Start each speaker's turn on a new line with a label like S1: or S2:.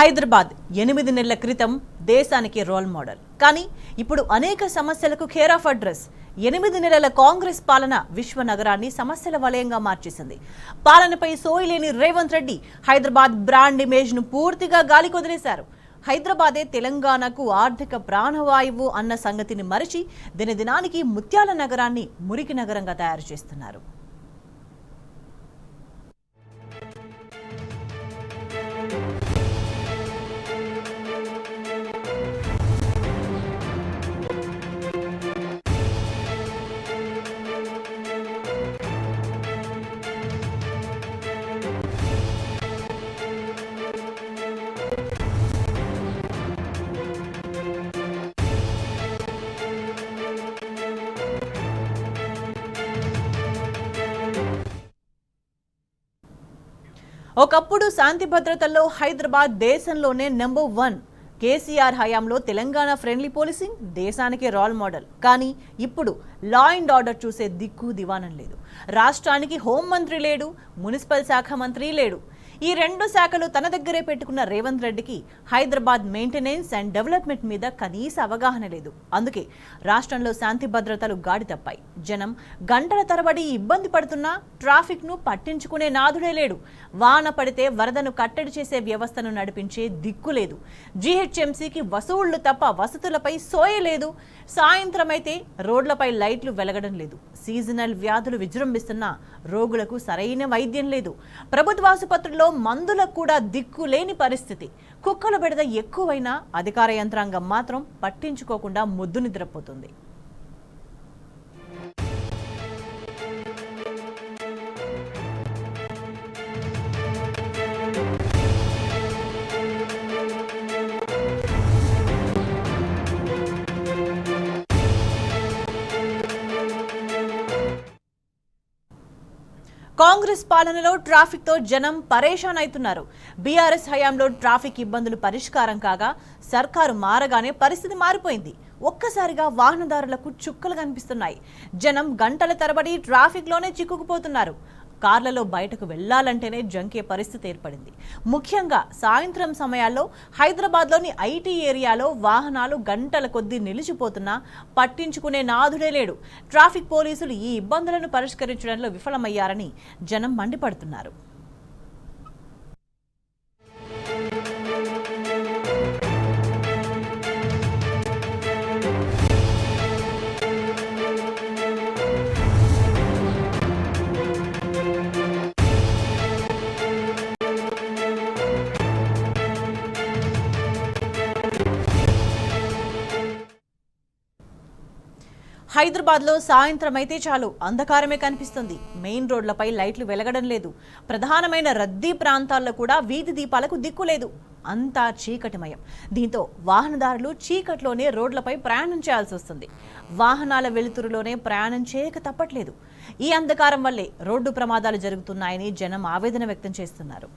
S1: హైదరాబాద్ 8 నెలల క్రితం దేశానికి రోల్ మోడల్. కానీ ఇప్పుడు అనేక సమస్యలకు కేర్ ఆఫ్ అడ్రస్. 8 నెలల కాంగ్రెస్ పాలన విశ్వనగరాన్ని సమస్యల వలయంగా మార్చేసింది. పాలనపై సోయిలేని రేవంత్ రెడ్డి హైదరాబాద్ బ్రాండ్ ఇమేజ్ ను పూర్తిగా గాలికి వదిలేశారు. హైదరాబాదే తెలంగాణకు ఆర్థిక ప్రాణవాయువు అన్న సంగతిని మరిచి దినదినానికి ముత్యాల నగరాన్ని మురికి నగరంగా తయారు చేస్తున్నారు. ఒకప్పుడు శాంతి భద్రతల్లో హైదరాబాద్ దేశంలోనే నెంబర్ 1. కేసీఆర్ హయాంలో తెలంగాణ ఫ్రెండ్లీ పోలీసింగ్ దేశానికి రోల్ మోడల్. కానీ ఇప్పుడు లా అండ్ ఆర్డర్ చూసే దిక్కు దివానం లేదు. రాష్ట్రానికి హోంమంత్రి లేడు, మున్సిపల్ శాఖ మంత్రి లేడు. ఈ 2 శాఖలు తన దగ్గరే పెట్టుకున్న రేవంత్ రెడ్డికి హైదరాబాద్ మెయింటెనెన్స్ అండ్ డెవలప్మెంట్ మీద కనీస అవగాహన లేదు. అందుకే రాష్ట్రంలో శాంతి భద్రతలు గాడి తప్పాయి. జనం గంటల తరబడి ఇబ్బంది పడుతున్నా ట్రాఫిక్ ను పట్టించుకునే నాథుడే లేడు. వాన పడితే వరదను కట్టడి చేసే వ్యవస్థను నడిపించే దిక్కు లేదు. జీహెచ్ఎంసీకి వసూళ్లు తప్ప వసతులపై సోయే లేదు. సాయంత్రం అయితే రోడ్లపై లైట్లు వెలగడం లేదు. సీజనల్ వ్యాధులు విజృంభిస్తున్నా రోగులకు సరైన వైద్యం లేదు. ప్రభుత్వ ఆసుపత్రుల్లో మందులకు కూడా దిక్కు లేని పరిస్థితి. కుక్కల బెడద ఎక్కువైనా అధికార యంత్రాంగం మాత్రం పట్టించుకోకుండా ముద్దు నిద్రపోతుంది. కాంగ్రెస్ పాలనలో ట్రాఫిక్ తో జనం పరేషాన్ అవుతున్నారు. బీఆర్ఎస్ హయాంలో ట్రాఫిక్ ఇబ్బందులు పరిష్కారం కాగా సర్కారు మారగానే పరిస్థితి మారిపోయింది. ఒక్కసారిగా వాహనదారులకు చుక్కలు కనిపిస్తున్నాయి. జనం గంటల తరబడి ట్రాఫిక్ లోనే చిక్కుకుపోతున్నారు. కార్లలో బయటకు వెళ్లాలంటేనే జంకే పరిస్థితి ఏర్పడింది. ముఖ్యంగా సాయంత్రం సమయాల్లో హైదరాబాద్లోని ఐటీ ఏరియాలో వాహనాలు గంటల కొద్దీ నిలిచిపోతున్నా పట్టించుకునే నాథుడే లేడు. ట్రాఫిక్ పోలీసులు ఈ ఇబ్బందులను పరిష్కరించడంలో విఫలమయ్యారని జనం మండిపడుతున్నారు. హైదరాబాద్లో సాయంత్రం అయితే చాలు అంధకారమే కనిపిస్తుంది. మెయిన్ రోడ్లపై లైట్లు వెలగడం లేదు. ప్రధానమైన రద్దీ ప్రాంతాల్లో కూడా వీధి దీపాలకు దిక్కు లేదు. అంతా చీకటిమయం. దీంతో వాహనదారులు చీకట్లోనే రోడ్లపై ప్రయాణం చేయాల్సి వస్తుంది. వాహనాల వెలుతురులోనే ప్రయాణం చేయక తప్పట్లేదు. ఈ అంధకారం వల్లే రోడ్డు ప్రమాదాలు జరుగుతున్నాయని జనం ఆవేదన వ్యక్తం చేస్తున్నారు.